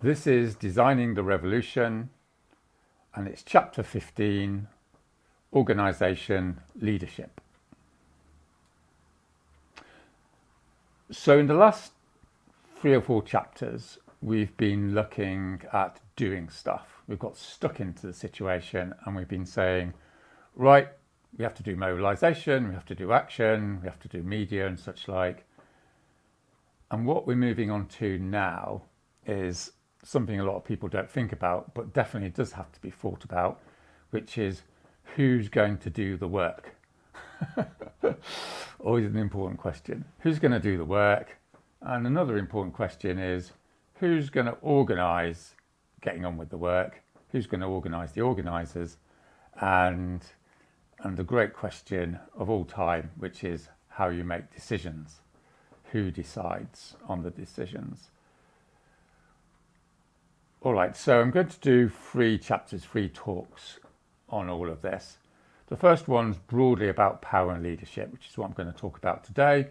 This is Designing the Revolution, and it's chapter 15, Organisation Leadership. So in the last 3 or 4 chapters, we've been looking at doing stuff. We've got stuck into the situation and we've been saying, right, we have to do mobilisation, we have to do action, we have to do media and such like. And what we're moving on to now is something a lot of people don't think about, but definitely does have to be thought about, which is who's going to do the work? Always an important question. Who's going to do the work? And another important question is who's going to organise getting on with the work? Who's going to organise the organisers? And the great question of all time, which is how you make decisions. Who decides on the decisions? All right, so I'm going to do 3 chapters, 3 talks on all of this. The first one's broadly about power and leadership, which is what I'm going to talk about today.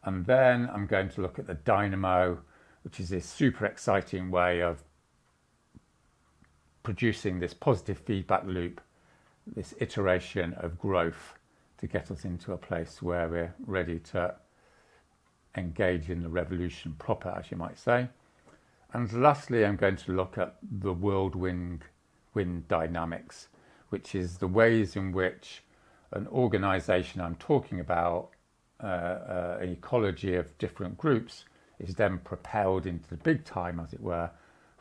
And then I'm going to look at the dynamo, which is this super exciting way of producing this positive feedback loop, this iteration of growth to get us into a place where we're ready to engage in the revolution proper, as you might say. And lastly, I'm going to look at the whirlwind dynamics, which is the ways in which an organisation I'm talking about, an ecology of different groups, is then propelled into the big time, as it were,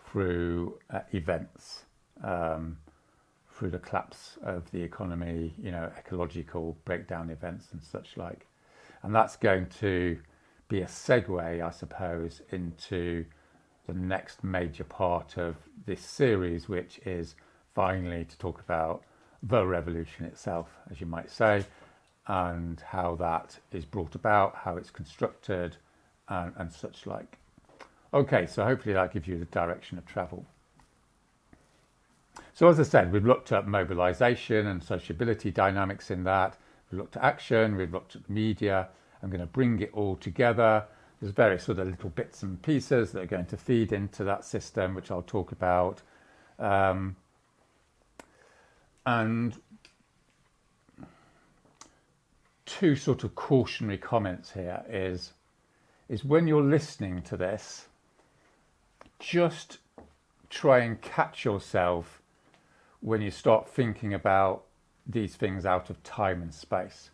through events, through the collapse of the economy, ecological breakdown events and such like. And that's going to be a segue, I suppose, into the next major part of this series, which is finally to talk about the revolution itself, as you might say, and how that is brought about, how it's constructed, and such like. Okay, so hopefully that gives you the direction of travel. So as I said, we've looked at mobilisation and sociability dynamics in that. We've looked at action, we've looked at media. I'm going to bring it all together. There's various sort of little bits and pieces that are going to feed into that system, which I'll talk about. And 2 sort of cautionary comments here is when you're listening to this, just try and catch yourself when you start thinking about these things out of time and space.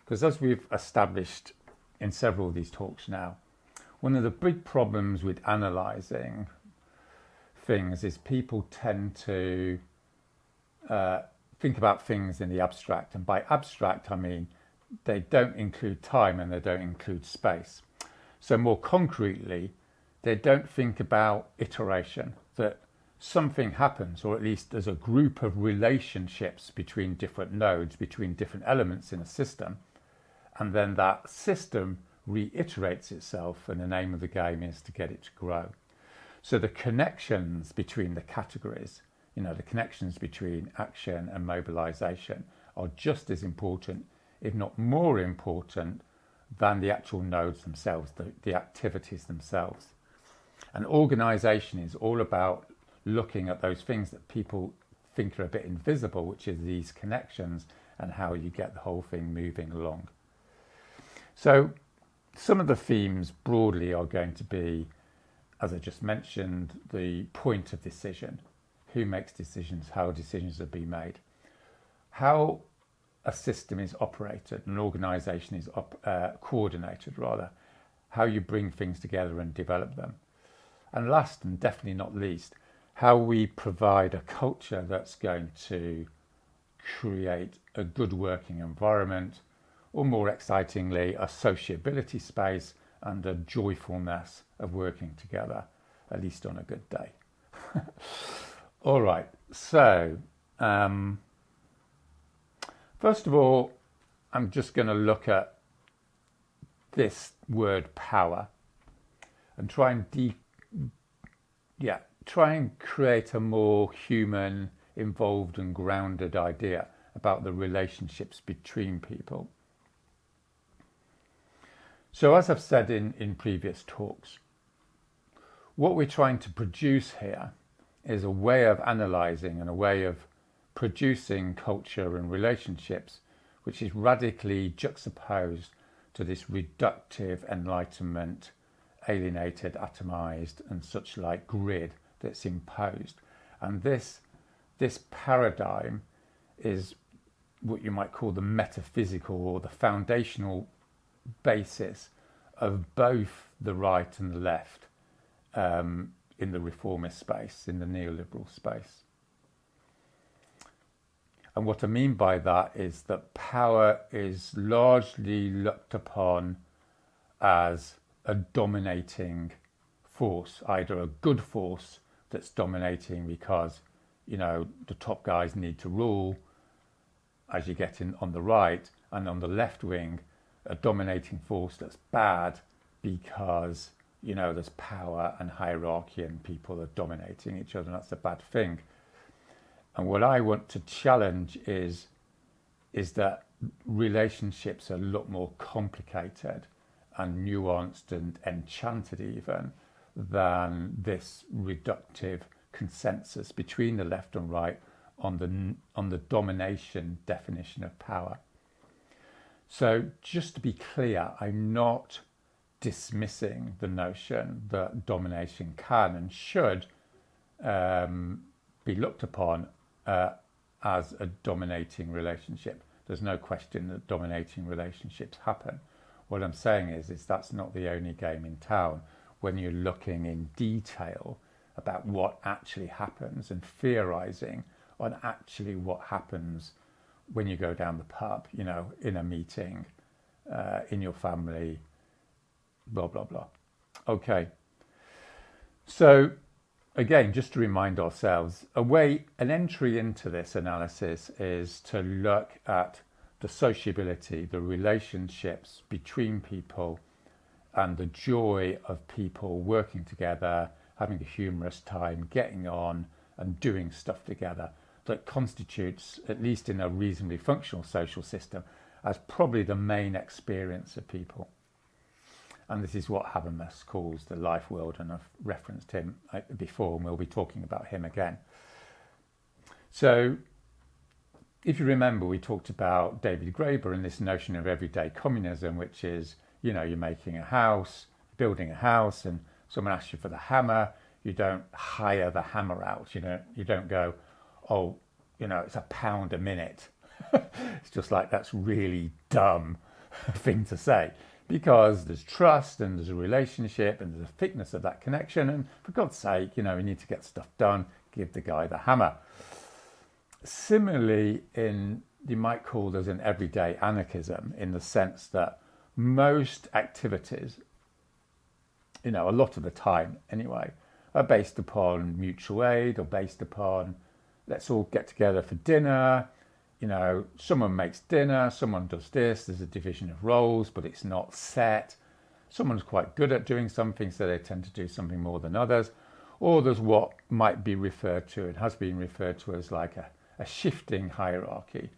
Because as we've established in several of these talks now, one of the big problems with analysing things is people tend to think about things in the abstract. And by abstract, I mean they don't include time and they don't include space. So more concretely, they don't think about iteration, that something happens, or at least there's a group of relationships between different nodes, between different elements in a system, and then that system reiterates itself, and the name of the game is to get it to grow. So the connections between the categories, the connections between action and mobilisation are just as important, if not more important, than the actual nodes themselves, the activities themselves. And organisation is all about looking at those things that people think are a bit invisible, which is these connections and how you get the whole thing moving along. So some of the themes broadly are going to be, as I just mentioned, the point of decision, who makes decisions, how decisions are being made, how a system is operated, an organisation is coordinated rather, how you bring things together and develop them. And last and definitely not least, how we provide a culture that's going to create a good working environment, or more excitingly, a sociability space and a joyfulness of working together, at least on a good day. All right, so first of all, I'm just going to look at this word power and try and create a more human, involved and grounded idea about the relationships between people. So as I've said in previous talks, what we're trying to produce here is a way of analysing and a way of producing culture and relationships which is radically juxtaposed to this reductive enlightenment, alienated, atomised and such like grid that's imposed. And this paradigm is what you might call the metaphysical or the foundational basis of both the right and the left in the reformist space, in the neoliberal space. And what I mean by that is that power is largely looked upon as a dominating force, either a good force that's dominating because, you know, the top guys need to rule, as you get in on the right, and on the left wing, a dominating force that's bad because, you know, there's power and hierarchy and people are dominating each other, and that's a bad thing. And what I want to challenge is that relationships are a lot more complicated and nuanced and enchanted even than this reductive consensus between the left and right on the domination definition of power. So just to be clear, I'm not dismissing the notion that domination can and should be looked upon as a dominating relationship. There's no question that dominating relationships happen. What I'm saying is that's not the only game in town when you're looking in detail about what actually happens and theorising on actually what happens when you go down the pub, you know, in a meeting, in your family, blah, blah, blah. Okay. So again, just to remind ourselves, an entry into this analysis is to look at the sociability, the relationships between people and the joy of people working together, having a humorous time, getting on and doing stuff together that constitutes, at least in a reasonably functional social system, as probably the main experience of people. And this is what Hallam calls the life world, and I've referenced him before, and we'll be talking about him again. So, if you remember, we talked about David Graeber and this notion of everyday communism, which is, you know, you're making a house, building a house, and someone asks you for the hammer. You don't hire the hammer out. You don't go, oh, you know, it's £1 a minute. It's just like, that's really dumb thing to say. Because there's trust and there's a relationship and there's a thickness of that connection. And for God's sake, you know, we need to get stuff done. Give the guy the hammer. Similarly, you might call this an everyday anarchism in the sense that most activities, you know, a lot of the time anyway, are based upon mutual aid or based upon let's all get together for dinner. You know, someone makes dinner, someone does this, there's a division of roles, but it's not set. Someone's quite good at doing something, so they tend to do something more than others. Or there's what might be referred to, and has been referred to as like a shifting hierarchy,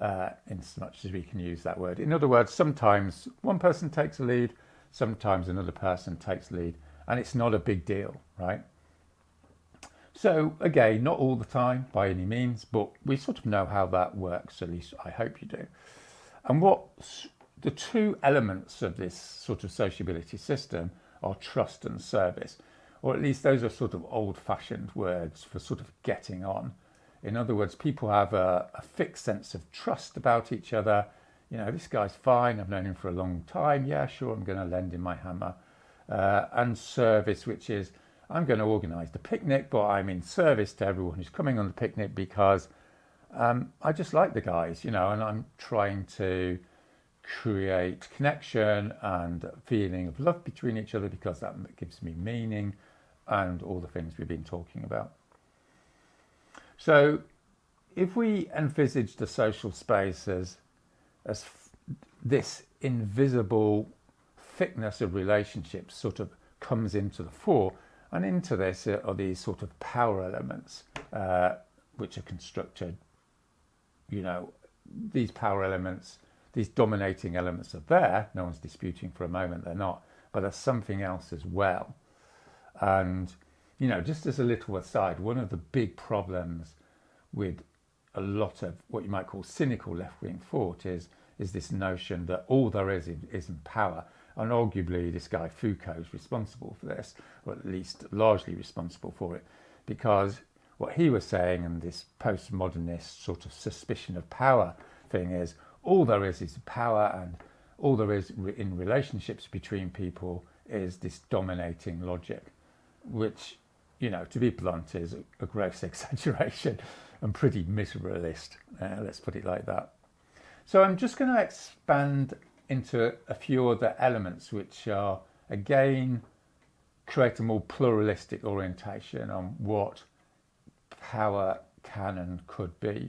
in as much as we can use that word. In other words, sometimes one person takes the lead, sometimes another person takes the lead, and it's not a big deal, right? So again, not all the time by any means, but we sort of know how that works, at least I hope you do. And what the two elements of this sort of sociability system are trust and service, or at least those are sort of old-fashioned words for sort of getting on. In other words, people have a fixed sense of trust about each other. You know, this guy's fine, I've known him for a long time, yeah, sure, I'm going to lend him my hammer. And service, which is, I'm going to organise the picnic, but I'm in service to everyone who's coming on the picnic because I just like the guys, you know, and I'm trying to create connection and a feeling of love between each other because that gives me meaning and all the things we've been talking about. So if we envisage the social space as this invisible thickness of relationships sort of comes into the fore, and into this are these sort of power elements which are constructed, you know, these power elements, these dominating elements are there, no one's disputing for a moment they're not, but there's something else as well. And, just as a little aside, one of the big problems with a lot of what you might call cynical left-wing thought is this notion that all there is power. And arguably this guy Foucault is responsible for this, or at least largely responsible for it, because what he was saying, and this postmodernist sort of suspicion of power thing, is all there is power, and all there is in relationships between people is this dominating logic, which, to be blunt, is a gross exaggeration and pretty miserabilist. Let's put it like that. So I'm just going to expand into a few other elements which are, again, create a more pluralistic orientation on what power can and could be.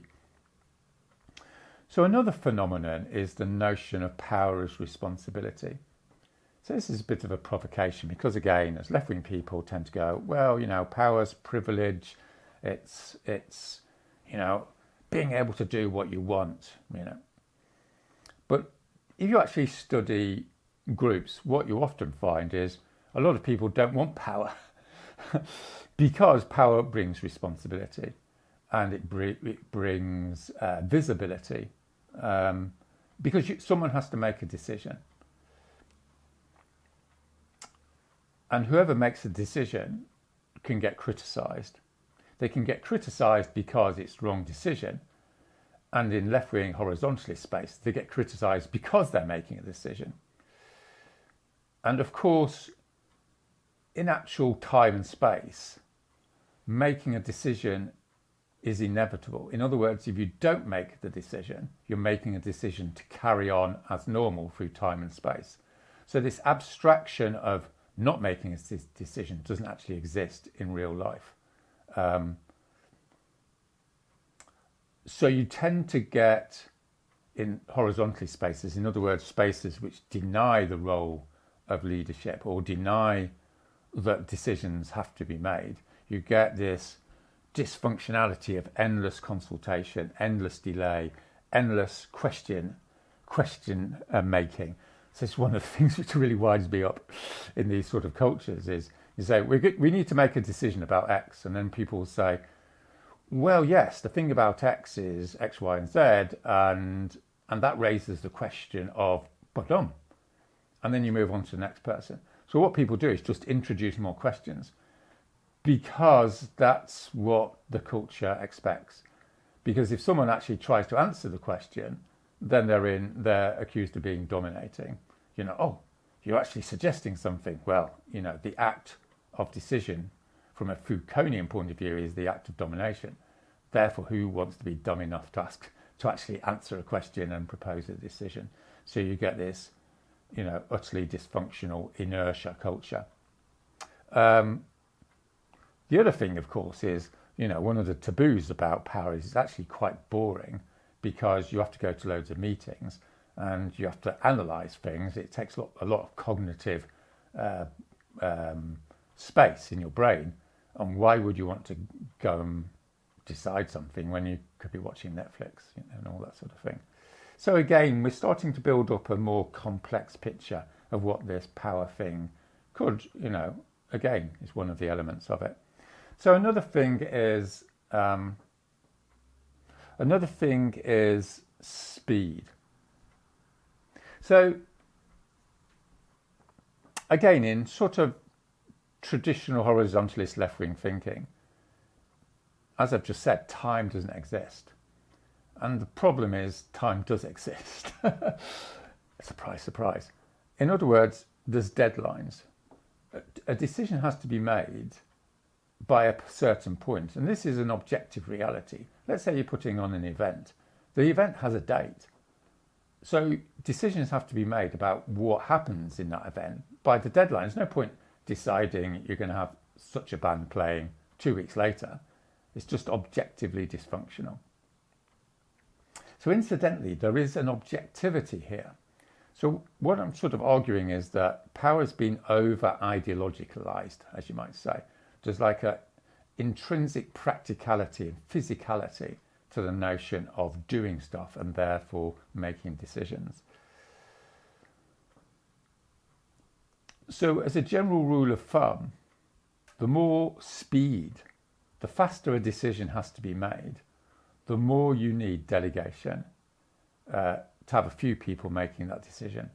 So another phenomenon is the notion of power as responsibility. So this is a bit of a provocation because, again, as left-wing people tend to go, well, power's privilege, it's being able to do what you want, But if you actually study groups, what you often find is a lot of people don't want power because power brings responsibility and it brings visibility, because someone has to make a decision. And whoever makes a decision can get criticised. They can get criticised because it's the wrong decision. And in left-wing horizontalist space, they get criticised because they're making a decision. And of course, in actual time and space, making a decision is inevitable. In other words, if you don't make the decision, you're making a decision to carry on as normal through time and space. So this abstraction of not making a decision doesn't actually exist in real life. So you tend to get, in horizontally spaces, in other words, spaces which deny the role of leadership or deny that decisions have to be made, you get this dysfunctionality of endless consultation, endless delay, endless question making. So it's one of the things which really winds me up in these sort of cultures is you say, we need to make a decision about X, and then people will say, well, yes, the thing about X is X, Y, and Z, and that raises the question of, and then you move on to the next person. So what people do is just introduce more questions because that's what the culture expects. Because if someone actually tries to answer the question, then they're accused of being dominating. You're actually suggesting something. Well, the act of decision from a Foucaultian point of view is the act of domination. Therefore, who wants to be dumb enough to actually answer a question and propose a decision? So you get this, utterly dysfunctional inertia culture. The other thing, of course, is, one of the taboos about power is it's actually quite boring because you have to go to loads of meetings and you have to analyse things. It takes a lot of cognitive space in your brain. And why would you want to go and decide something when you could be watching Netflix, and all that sort of thing? So again, we're starting to build up a more complex picture of what this power thing could, again, is one of the elements of it. So another thing is speed. So again, in sort of traditional horizontalist left-wing thinking, as I've just said, time doesn't exist. And the problem is time does exist. Surprise, surprise. In other words, there's deadlines. A decision has to be made by a certain point. And this is an objective reality. Let's say you're putting on an event. The event has a date. So decisions have to be made about what happens in that event by the deadline. There's no point deciding you're going to have such a band playing 2 weeks later. It's just objectively dysfunctional. So incidentally, there is an objectivity here. So what I'm sort of arguing is that power has been over-ideologicalized, as you might say. There's like an intrinsic practicality and physicality to the notion of doing stuff and therefore making decisions. So as a general rule of thumb, the more speed, the faster a decision has to be made, the more you need delegation to have a few people making that decision.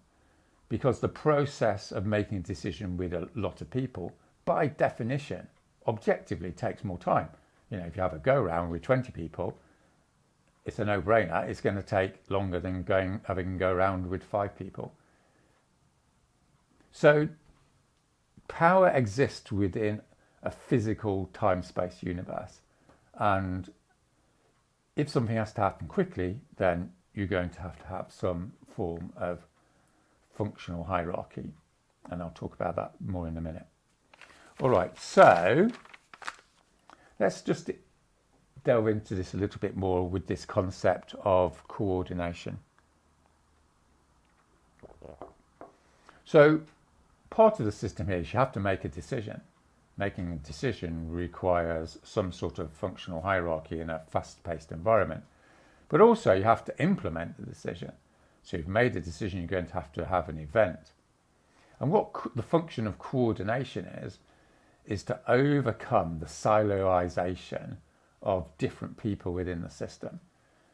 Because the process of making a decision with a lot of people, by definition, objectively takes more time. You know, if you have a go-round with 20 people, it's a no-brainer. It's going to take longer than having a go-round with 5 people. So power exists within a physical time-space universe. And if something has to happen quickly, then you're going to have some form of functional hierarchy. And I'll talk about that more in a minute. All right, so let's just delve into this a little bit more with this concept of coordination. So part of the system here is you have to make a decision. Making a decision requires some sort of functional hierarchy in a fast-paced environment. But also you have to implement the decision. So you've made a decision, you're going to have an event. And what the function of coordination is to overcome the siloization of different people within the system.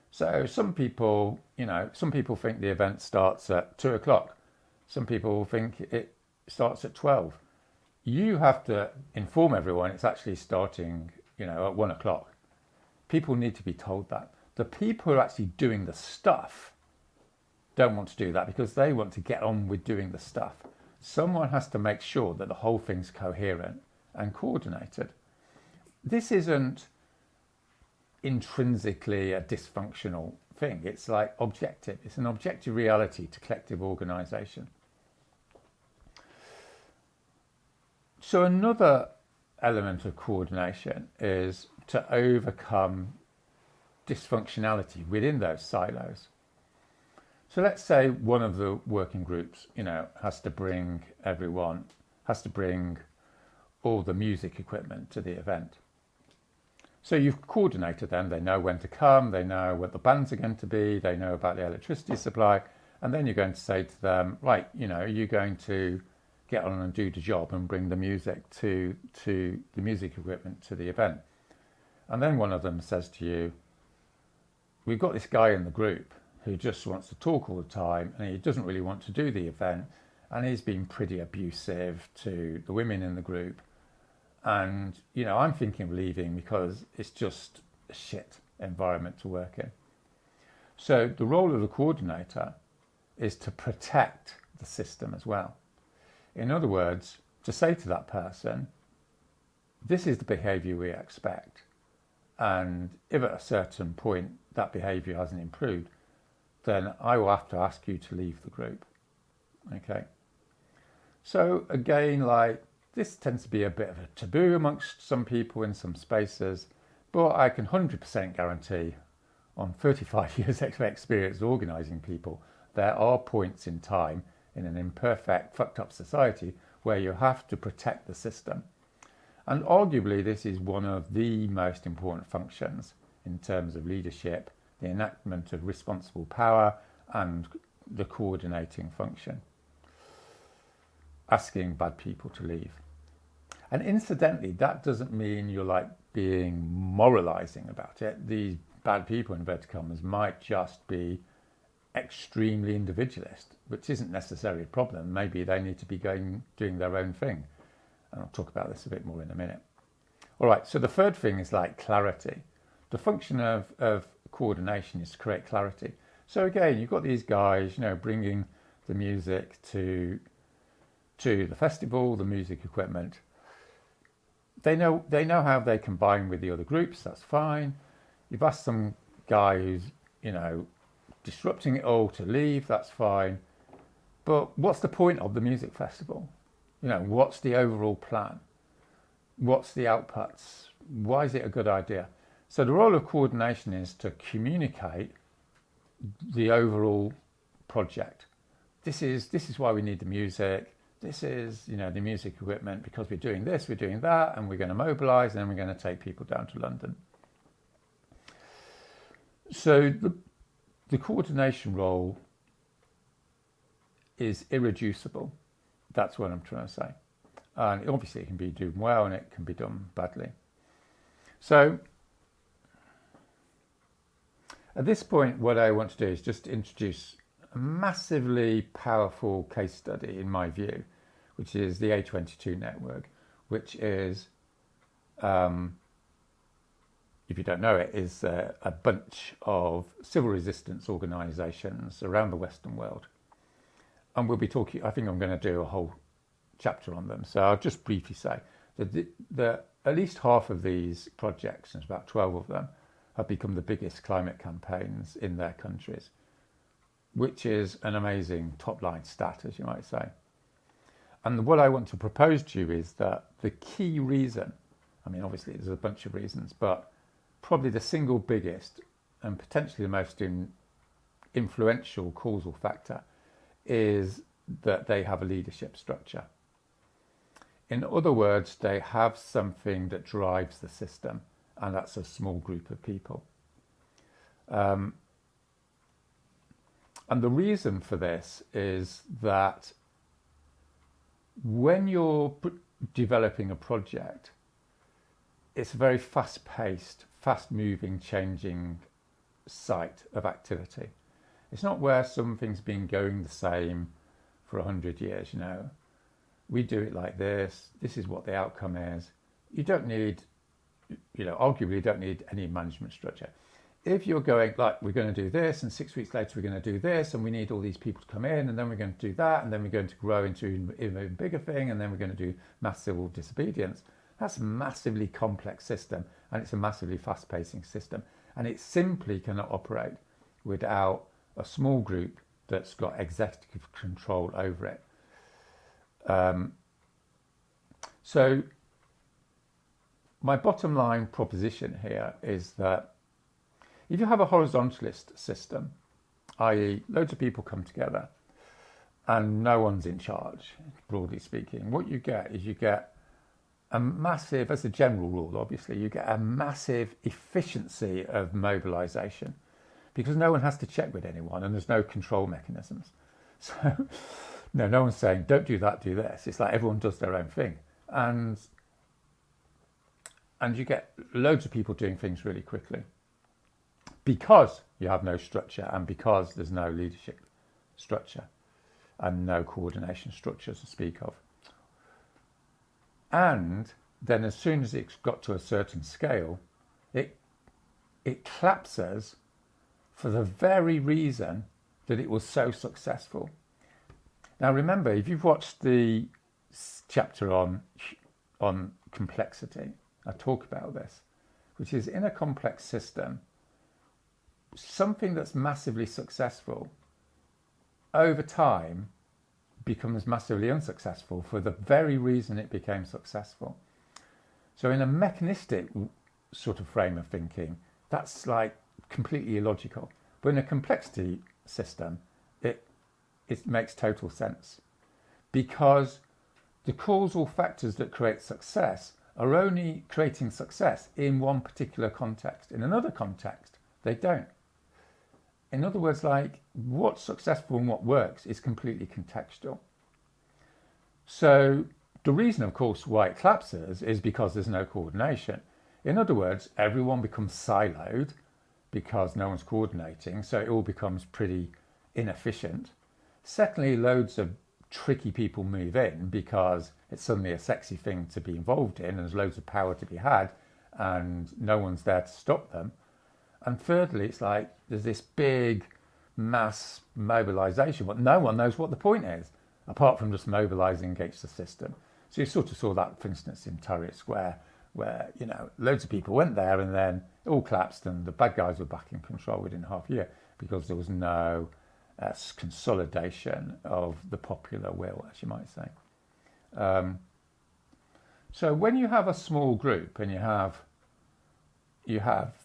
So some people think the event starts at 2 o'clock. Some people think it starts at 12. You have to inform everyone it's actually starting, at 1 o'clock. People need to be told that. The people who are actually doing the stuff don't want to do that because they want to get on with doing the stuff. Someone has to make sure that the whole thing's coherent and coordinated. This isn't intrinsically a dysfunctional thing. It's like objective. It's an objective reality to collective organisation. So another element of coordination is to overcome dysfunctionality within those silos. So let's say one of the working groups, has to bring all the music equipment to the event. So you've coordinated them, they know when to come, they know what the bands are going to be, they know about the electricity supply, and then you're going to say to them, right, you're going to get on and do the job and bring the music to the music equipment to the event. And then one of them says to you, we've got this guy in the group who just wants to talk all the time and he doesn't really want to do the event, and he's been pretty abusive to the women in the group. And, I'm thinking of leaving because it's just a shit environment to work in. So the role of the coordinator is to protect the system as well. In other words, to say to that person, this is the behaviour we expect. And if at a certain point that behaviour hasn't improved, then I will have to ask you to leave the group. Okay. So again, this tends to be a bit of a taboo amongst some people in some spaces, but I can 100% guarantee on 35 years of experience organising people, there are points in time in an imperfect, fucked up society where you have to protect the system. And arguably this is one of the most important functions in terms of leadership, the enactment of responsible power and the coordinating function. Asking bad people to leave. And incidentally, that doesn't mean you're being moralizing about it. These bad people, in inverted commas, might just be extremely individualist, which isn't necessarily a problem. Maybe they need to be doing their own thing. And I'll talk about this a bit more in a minute. All right, so the third thing is clarity. The function of coordination is to create clarity. So again, you've got these guys, bringing the music to the festival, the music equipment. They know how they combine with the other groups, that's fine. You've asked some guy who's, disrupting it all to leave, that's fine. But what's the point of the music festival? What's the overall plan? What's the outputs? Why is it a good idea? So the role of coordination is to communicate the overall project. This is why we need the music. This is, the music equipment because we're doing this, we're doing that, and we're going to mobilise, and then we're going to take people down to London. So the coordination role is irreducible. That's what I'm trying to say. And obviously it can be done well and it can be done badly. So at this point, what I want to do is just introduce a massively powerful case study, in my view, which is the A22 network, which is, if you don't know it, is a bunch of civil resistance organisations around the Western world. And we'll be talking, I think I'm going to do a whole chapter on them. So I'll just briefly say that at least half of these projects, and about 12 of them, have become the biggest climate campaigns in their countries, which is an amazing top-line stat, as you might say. And what I want to propose to you is that the key reason, I mean, obviously there's a bunch of reasons, but probably the single biggest and potentially the most influential causal factor is that they have a leadership structure. In other words, they have something that drives the system, and that's a small group of people. And the reason for this is that when you're developing a project, it's a very fast-paced, fast-moving, changing site of activity. It's not where something's been going the same for 100 years, you know. We do it like this. This is what the outcome is. You don't need, you know, arguably you don't need any management structure. If you're going, like, we're going to do this, and 6 weeks later we're going to do this, and we need all these people to come in, and then we're going to do that, and then we're going to grow into an even bigger thing, and then we're going to do mass civil disobedience. That's a massively complex system, and it's a massively fast-pacing system. And it simply cannot operate without a small group that's got executive control over it. So my bottom line proposition here is that if you have a horizontalist system, i.e. loads of people come together and no one's in charge, broadly speaking, what you get is you get a massive, as a general rule, obviously, you get a massive efficiency of mobilisation because no one has to check with anyone and there's no control mechanisms. So no one's saying, don't do that, do this. It's like everyone does their own thing. And you get loads of people doing things really quickly because you have no structure and because there's no leadership structure and no coordination structure to speak of. And then as soon as it's got to a certain scale, it collapses for the very reason that it was so successful. Now remember, if you've watched the chapter on complexity, I talk about this, which is in a complex system, something that's massively successful over time becomes massively unsuccessful for the very reason it became successful. So in a mechanistic sort of frame of thinking, that's like completely illogical. But in a complexity system, it makes total sense because the causal factors that create success are only creating success in one particular context. In another context, they don't. In other words, like what's successful and what works is completely contextual. So the reason, of course, why it collapses is because there's no coordination. In other words, everyone becomes siloed because no one's coordinating, so it all becomes pretty inefficient. Secondly, loads of tricky people move in because it's suddenly a sexy thing to be involved in and there's loads of power to be had and no one's there to stop them. And thirdly, it's like there's this big mass mobilisation, but no one knows what the point is, apart from just mobilising against the system. So you sort of saw that, for instance, in Tahrir Square, where, you know, loads of people went there and then it all collapsed and the bad guys were back in control within half a year because there was no consolidation of the popular will, as you might say. So when you have a small group and you have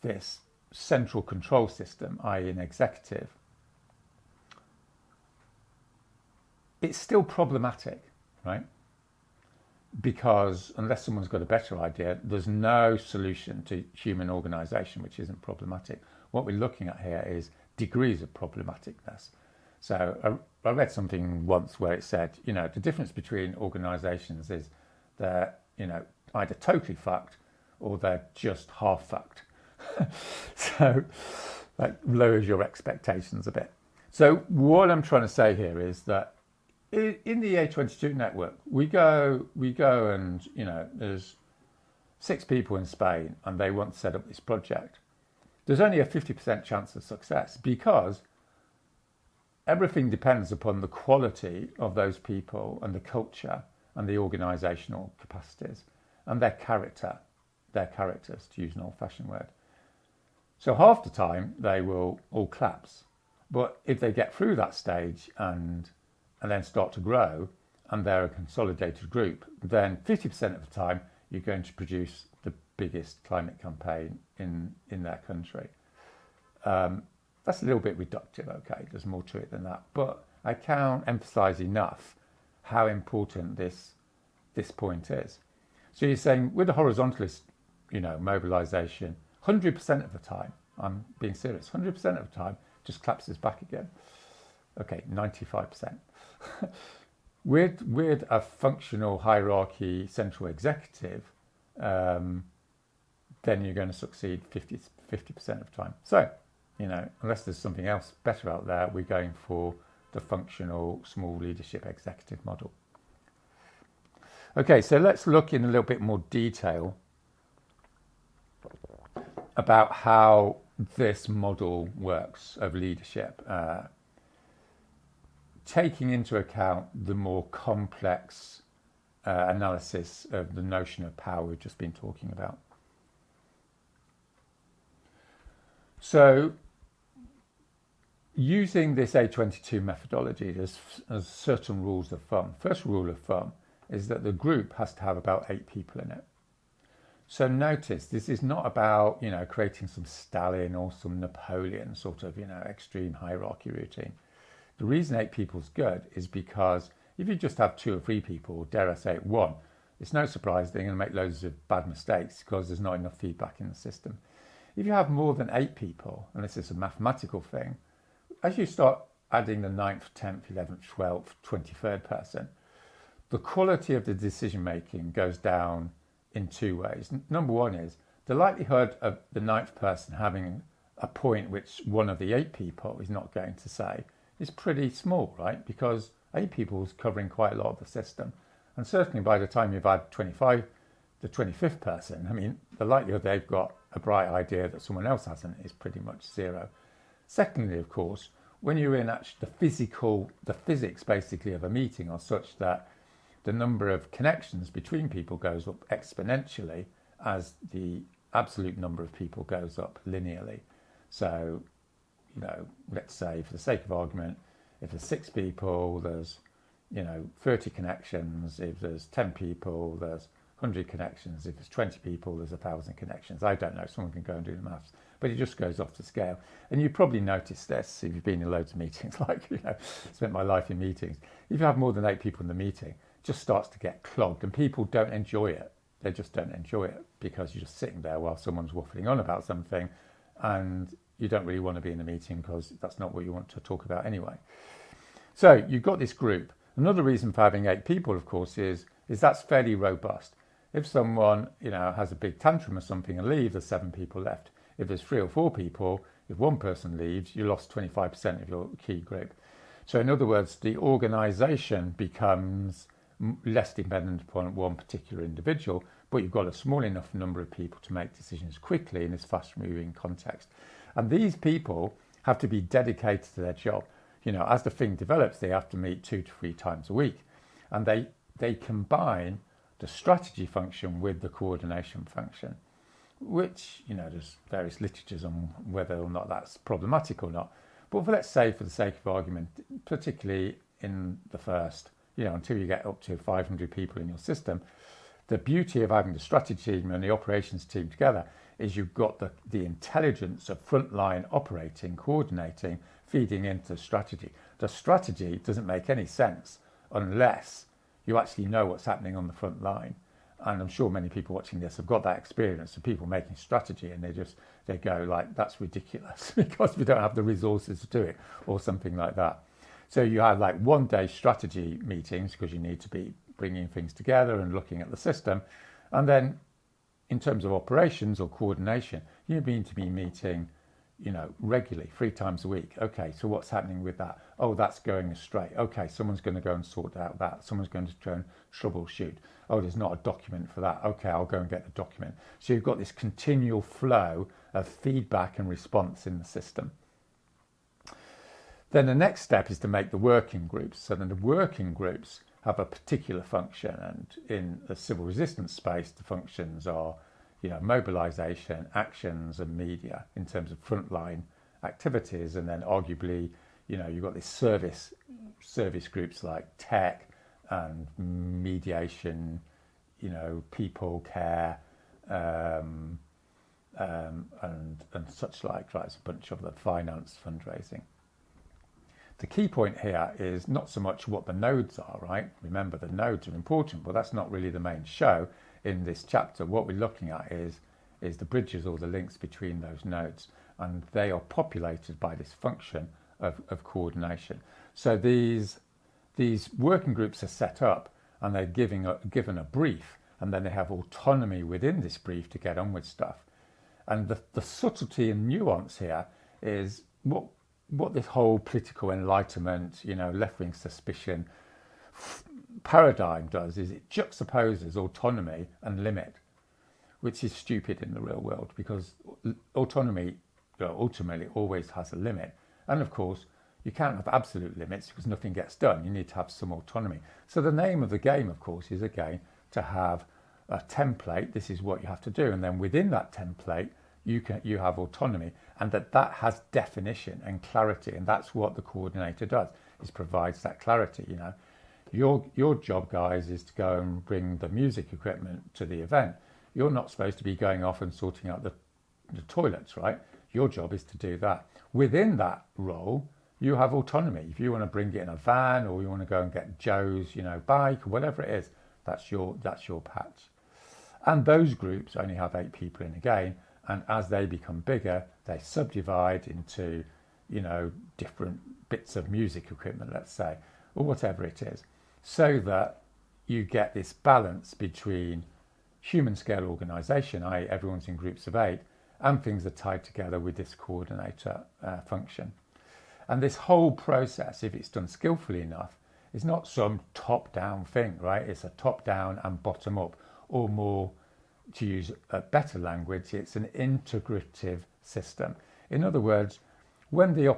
this central control system, i.e. an executive, it's still problematic, right? Because unless someone's got a better idea, there's no solution to human organisation which isn't problematic. What we're looking at here is degrees of problematicness. So I read something once where it said, you know, the difference between organisations is they're, either totally fucked or they're just half fucked. So that lowers your expectations a bit. So what I'm trying to say here is that in the A22 network, we go and, there's 6 people in Spain and they want to set up this project. There's only a 50% chance of success because everything depends upon the quality of those people and the culture and the organisational capacities and their characters, to use an old-fashioned word. So half the time they will all collapse. But if they get through that stage and then start to grow and they're a consolidated group, then 50% of the time you're going to produce the biggest climate campaign in their country. That's a little bit reductive, okay, there's more to it than that. But I can't emphasise enough how important this point is. So you're saying with the horizontalist, mobilisation, 100% of the time, I'm being serious, 100% of the time, just collapses back again. Okay, 95%. With a functional hierarchy central executive, then you're going to succeed 50% of the time. So, unless there's something else better out there, we're going for the functional small leadership executive model. Okay, so let's look in a little bit more detail about how this model works of leadership, taking into account the more complex analysis of the notion of power we've just been talking about. So, using this A22 methodology, there's certain rules of thumb. First rule of thumb is that the group has to have about 8 people in it. So notice, this is not about, creating some Stalin or some Napoleon sort of, extreme hierarchy routine. The reason 8 people is good is because if you just have 2 or 3 people, dare I say it, 1, it's no surprise they're going to make loads of bad mistakes because there's not enough feedback in the system. If you have more than 8 people, and this is a mathematical thing, as you start adding the 9th, 10th, 11th, 12th, 23rd person, the quality of the decision making goes down in 2 ways. Number 1 is the likelihood of the 9th person having a point which one of the 8 people is not going to say is pretty small, right? Because 8 people is covering quite a lot of the system. And certainly by the time you've had the 25th person, the likelihood they've got a bright idea that someone else hasn't is pretty much 0. Secondly, of course, when you're in actually the physics basically of a meeting are such that the number of connections between people goes up exponentially as the absolute number of people goes up linearly. So, let's say for the sake of argument, if there's 6 people, there's, 30 connections. If there's 10 people, there's 100 connections. If there's 20 people, there's 1,000 connections. I don't know, someone can go and do the maths, but it just goes off the scale. And you probably noticed this if you've been in loads of meetings, spent my life in meetings. If you have more than 8 people in the meeting, just starts to get clogged and people don't enjoy it. They just don't enjoy it because you're just sitting there while someone's waffling on about something and you don't really want to be in a meeting because that's not what you want to talk about anyway. So you've got this group. Another reason for having 8 people, of course, is that's fairly robust. If someone, has a big tantrum or something and leaves, there's 7 people left. If there's 3 or 4 people, if one person leaves, you lost 25% of your key group. So in other words, the organisation becomes less dependent upon one particular individual, but you've got a small enough number of people to make decisions quickly in this fast-moving context. And these people have to be dedicated to their job. As the thing develops, they have to meet 2 to 3 times a week. And they combine the strategy function with the coordination function, which, there's various literatures on whether or not that's problematic or not. But let's say, for the sake of argument, particularly in the first, until you get up to 500 people in your system, the beauty of having the strategy team and the operations team together is you've got the intelligence of frontline operating, coordinating, feeding into the strategy. The strategy doesn't make any sense unless you actually know what's happening on the front line. And I'm sure many people watching this have got that experience of people making strategy and they go that's ridiculous because we don't have the resources to do it or something like that. So you have 1-day strategy meetings because you need to be bringing things together and looking at the system. And then in terms of operations or coordination, you need to be meeting, regularly, 3 times a week. Okay, so what's happening with that? Oh, that's going astray. Okay, someone's going to go and sort out that. Someone's going to try and troubleshoot. Oh, there's not a document for that. Okay, I'll go and get the document. So you've got this continual flow of feedback and response in the system. Then the next step is to make the working groups. So then the working groups have a particular function, and in the civil resistance space, the functions are, mobilisation, actions, and media in terms of frontline activities. And then arguably, you've got this service groups like tech and mediation, people care, and such like. Right, it's a bunch of the finance, fundraising. The key point here is not so much what the nodes are, right? Remember, the nodes are important, but that's not really the main show in this chapter. What we're looking at is the bridges or the links between those nodes, and they are populated by this function of coordination. So these working groups are set up, and they're given a brief, and then they have autonomy within this brief to get on with stuff. And the subtlety and nuance here is what this whole political enlightenment, left-wing suspicion paradigm does is it juxtaposes autonomy and limit, which is stupid in the real world, because autonomy ultimately always has a limit. And of course, you can't have absolute limits because nothing gets done. You need to have some autonomy. So the name of the game, of course, is again to have a template. This is what you have to do. And then within that template, you have autonomy, and that has definition and clarity, and that's what the coordinator does, is provides that clarity. Your job, guys, is to go and bring the music equipment to the event. You're not supposed to be going off and sorting out the toilets, right? Your job is to do that. Within that role, you have autonomy. If you want to bring it in a van, or you want to go and get Joe's, bike, or whatever it is, that's your patch. And those groups only have 8 people in a game. And as they become bigger, they subdivide into, different bits of music equipment, let's say, or whatever it is, so that you get this balance between human scale organisation, i.e. everyone's in groups of 8, and things are tied together with this coordinator function. And this whole process, if it's done skillfully enough, is not some top-down thing, right? It's a top-down and bottom-up, or more, to use a better language, it's an integrative system. In other words, when the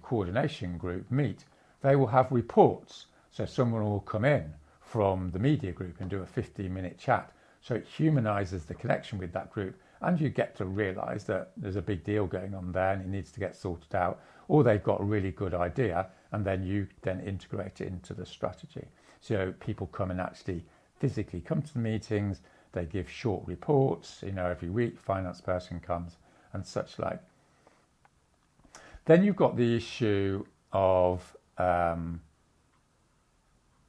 coordination group meet, they will have reports. So someone will come in from the media group and do a 15-minute chat. So it humanises the connection with that group, and you get to realise that there's a big deal going on there and it needs to get sorted out, or they've got a really good idea, and then you integrate it into the strategy. So people come and actually physically come to the meetings, they give short reports, every week, finance person comes and such like. Then you've got the issue of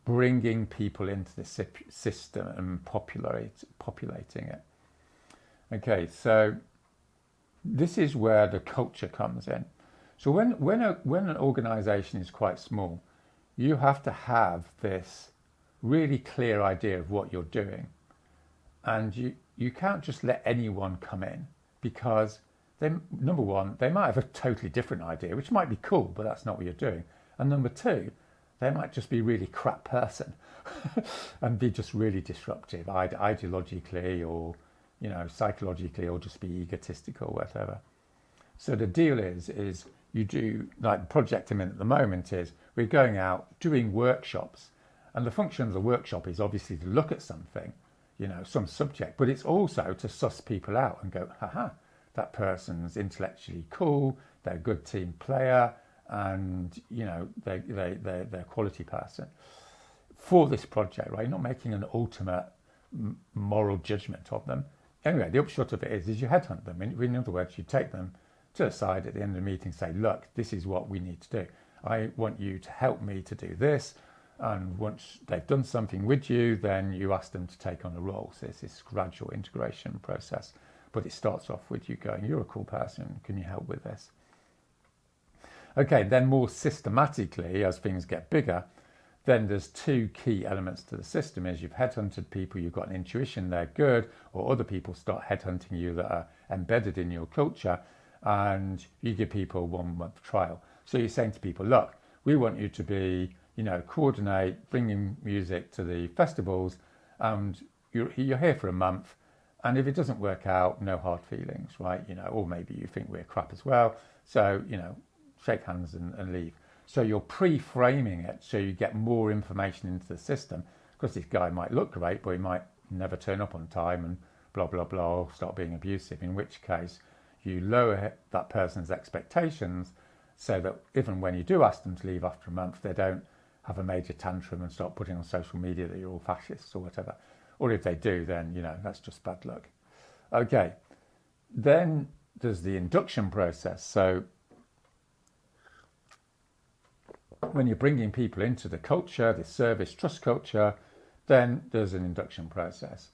bringing people into the system and populating it. Okay, so this is where the culture comes in. So when an organisation is quite small, you have to have this really clear idea of what you're doing, and you can't just let anyone come in, because number one, they might have a totally different idea, which might be cool, but that's not what you're doing. And number two, they might just be a really crap person and be just really disruptive ideologically, or psychologically, or just be egotistical or whatever. So the deal is you do, like the project I'm in at the moment, is we're going out doing workshops. And the function of the workshop is obviously to look at something, some subject, but it's also to suss people out and go, haha, that person's intellectually cool, they're a good team player, and, they're a quality person. For this project, right, you're not making an ultimate moral judgment of them. Anyway, the upshot of it is you headhunt them. In other words, you take them to the side at the end of the meeting, say, look, this is what we need to do. I want you to help me to do this. And once they've done something with you, then you ask them to take on a role. So it's this gradual integration process. But it starts off with you going, you're a cool person, can you help with this? Okay, then more systematically, as things get bigger, then there's two key elements to the system. Is you've headhunted people, you've got an intuition they're good, or other people start headhunting you that are embedded in your culture, and you give people a 1 month trial. So you're saying to people, look, we want you to be, coordinate, bringing music to the festivals, and you're here for a month. And if it doesn't work out, no hard feelings, right? Or maybe you think we're crap as well. So, shake hands and leave. So you're pre-framing it so you get more information into the system, because this guy might look great, but he might never turn up on time and blah, blah, blah, or start being abusive, in which case you lower that person's expectations so that even when you do ask them to leave after a month, they don't have a major tantrum and start putting on social media that you're all fascists or whatever. Or if they do, then, that's just bad luck. Okay, then there's the induction process. So when you're bringing people into the culture, this service trust culture, then there's an induction process.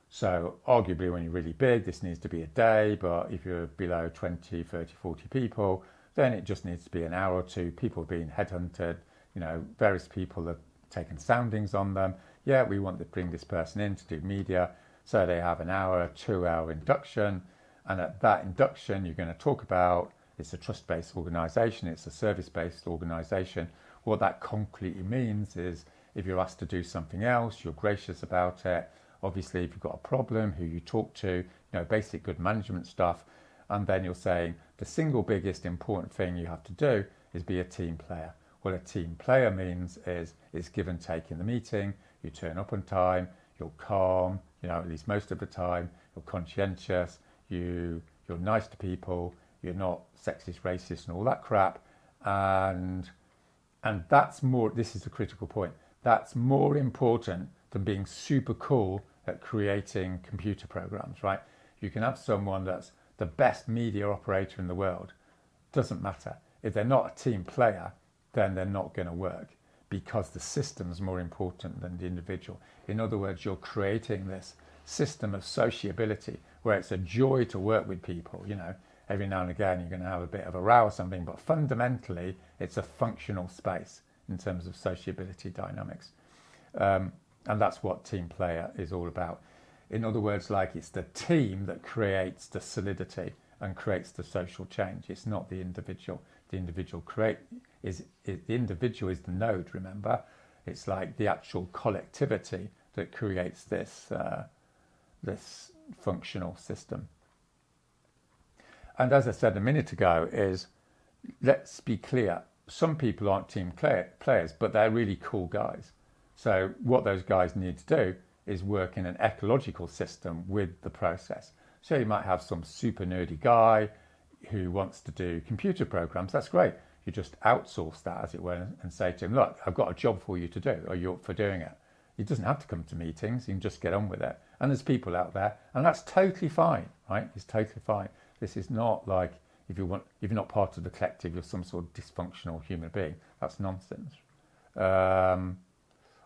So arguably when you're really big, this needs to be a day, but if you're below 20, 30, 40 people, then it just needs to be an hour or two, people being headhunted, various people have taken soundings on them. Yeah, we want to bring this person in to do media. So they have an hour, 2 hour induction. And at that induction, you're going to talk about, it's a trust-based organisation, it's a service-based organisation. What that concretely means is if you're asked to do something else, you're gracious about it. Obviously, if you've got a problem, who you talk to, basic good management stuff. And then you're saying the single biggest important thing you have to do is be a team player. What a team player means is it's give and take in the meeting. You turn up on time, you're calm, at least most of the time, you're conscientious, you're nice to people, you're not sexist, racist and all that crap. And that's more, this is the critical point, that's more important than being super cool at creating computer programs, right? You can have someone that's the best media operator in the world, doesn't matter. If they're not a team player, then they're not going to work, because the system's more important than the individual. In other words, you're creating this system of sociability where it's a joy to work with people. Every now and again you're going to have a bit of a row or something, but fundamentally it's a functional space in terms of sociability dynamics. And that's what team player is all about. In other words, like, it's the team that creates the solidity and creates the social change. It's not the individual. The individual the individual is the node, remember? It's like the actual collectivity that creates this this functional system. And as I said a minute ago, is, let's be clear, some people aren't team players, but they're really cool guys. So what those guys need to do is work in an ecological system with the process. So you might have some super nerdy guy who wants to do computer programs. That's great. You just outsource that, as it were, and say to him, look, I've got a job for you to do. Are you up for doing it? He doesn't have to come to meetings. He can just get on with it. And there's people out there, and that's totally fine, right? It's totally fine. This is not like, if you're not part of the collective, you're some sort of dysfunctional human being. That's nonsense.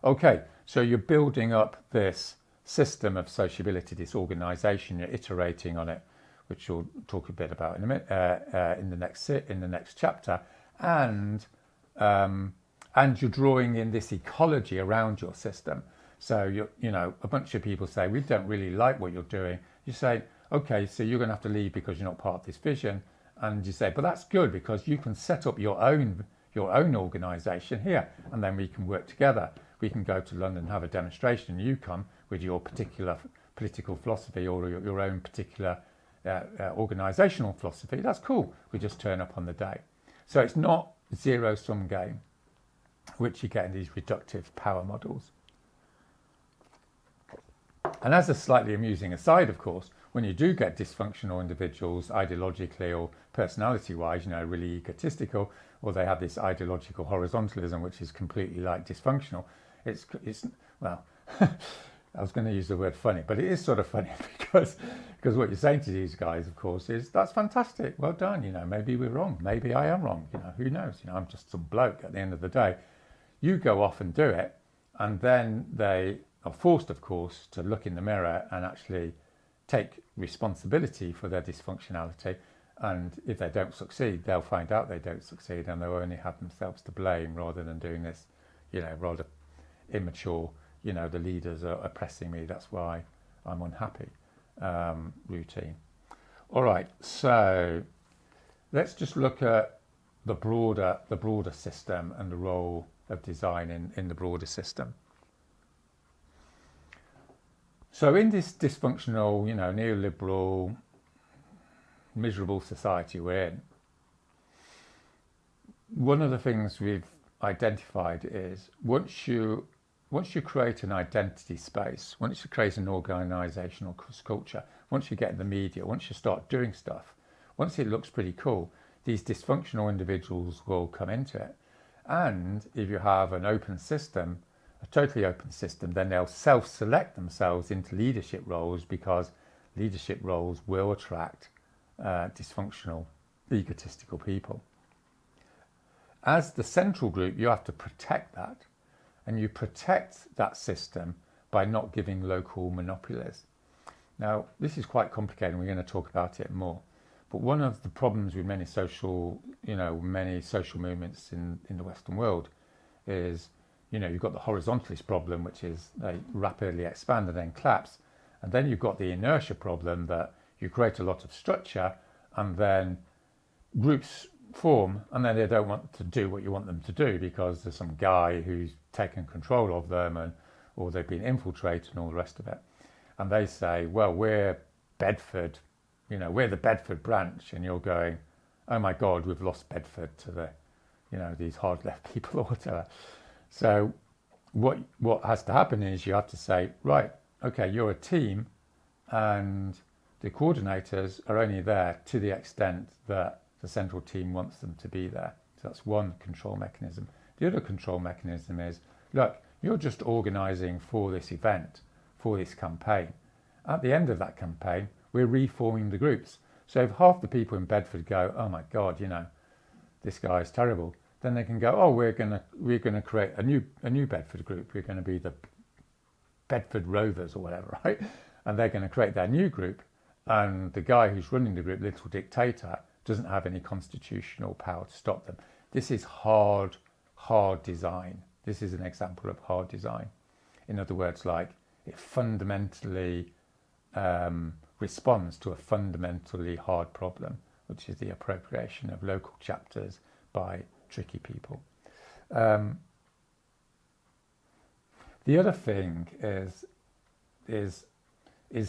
Okay, so you're building up this system of sociability, this organisation. You're iterating on it, which we'll talk a bit about in a minute, in the next chapter, and you're drawing in this ecology around your system. So a bunch of people say, we don't really like what you're doing. You say, okay, so you're going to have to leave because you're not part of this vision. And you say, but that's good, because you can set up your own organisation here, and then we can work together. We can go to London and have a demonstration. You come with your particular political philosophy or your own particular organisational philosophy. That's cool. We just turn up on the day. So it's not zero-sum game, which you get in these reductive power models. And as a slightly amusing aside, of course, when you do get dysfunctional individuals ideologically or personality-wise, really egotistical, or they have this ideological horizontalism, which is completely like dysfunctional, it's well, I was going to use the word funny, but it is sort of funny because what you're saying to these guys, of course, is that's fantastic. Well done. Maybe we're wrong. Maybe I am wrong. Who knows? I'm just some bloke at the end of the day. You go off and do it, and then they are forced, of course, to look in the mirror and actually take responsibility for their dysfunctionality. And if they don't succeed, they'll find out they don't succeed, and they'll only have themselves to blame rather than doing this, rather immature, you know, the leaders are oppressing me, that's why I'm unhappy routine. All right, so let's just look at the broader system and the role of design in the broader system. So in this dysfunctional, you know, neoliberal, miserable society we're in, one of the things we've identified is once you create an identity space, once you create an organisational culture, once you get in the media, once you start doing stuff, once it looks pretty cool, these dysfunctional individuals will come into it. And if you have an open system, a totally open system, then they'll self-select themselves into leadership roles, because leadership roles will attract dysfunctional, egotistical people. As the central group, you have to protect that, and you protect that system by not giving local monopolies. Now, this is quite complicated, and we're going to talk about it more. But one of the problems with many social movements in the Western world is, you know, you've got the horizontalism problem, which is they rapidly expand and then collapse. And then you've got the inertia problem, that you create a lot of structure and then groups form, and then they don't want to do what you want them to do because there's some guy who's taken control of them, or they've been infiltrated and all the rest of it. And they say, well, we're Bedford, you know, we're the Bedford branch, and you're going, oh my God, we've lost Bedford to the, you know, these hard left people or whatever. So what has to happen is you have to say, right, okay, you're a team, and the coordinators are only there to the extent that the central team wants them to be there. So that's one control mechanism. The other control mechanism is, look, you're just organising for this event, for this campaign. At the end of that campaign, we're reforming the groups. So if half the people in Bedford go, oh my God, you know, this guy is terrible, then they can go, oh, we're gonna create a new Bedford group. We're going to be the Bedford Rovers or whatever, right? And they're going to create their new group, and the guy who's running the group, little dictator, doesn't have any constitutional power to stop them. This is hard design. This is an example of hard design. In other words, like, it fundamentally responds to a fundamentally hard problem, which is the appropriation of local chapters by tricky people. The other thing is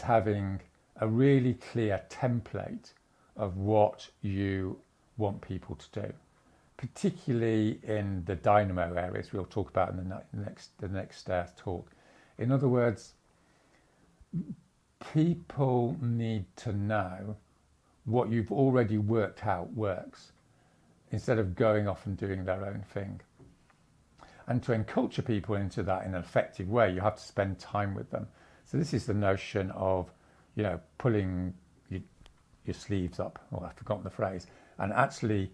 having a really clear template of what you want people to do, particularly in the dynamo areas we'll talk about in the next talk. In other words, people need to know what you've already worked out works, instead of going off and doing their own thing. And to enculture people into that in an effective way, you have to spend time with them. So this is the notion of, you know, pulling your sleeves up, or I've forgotten the phrase, and actually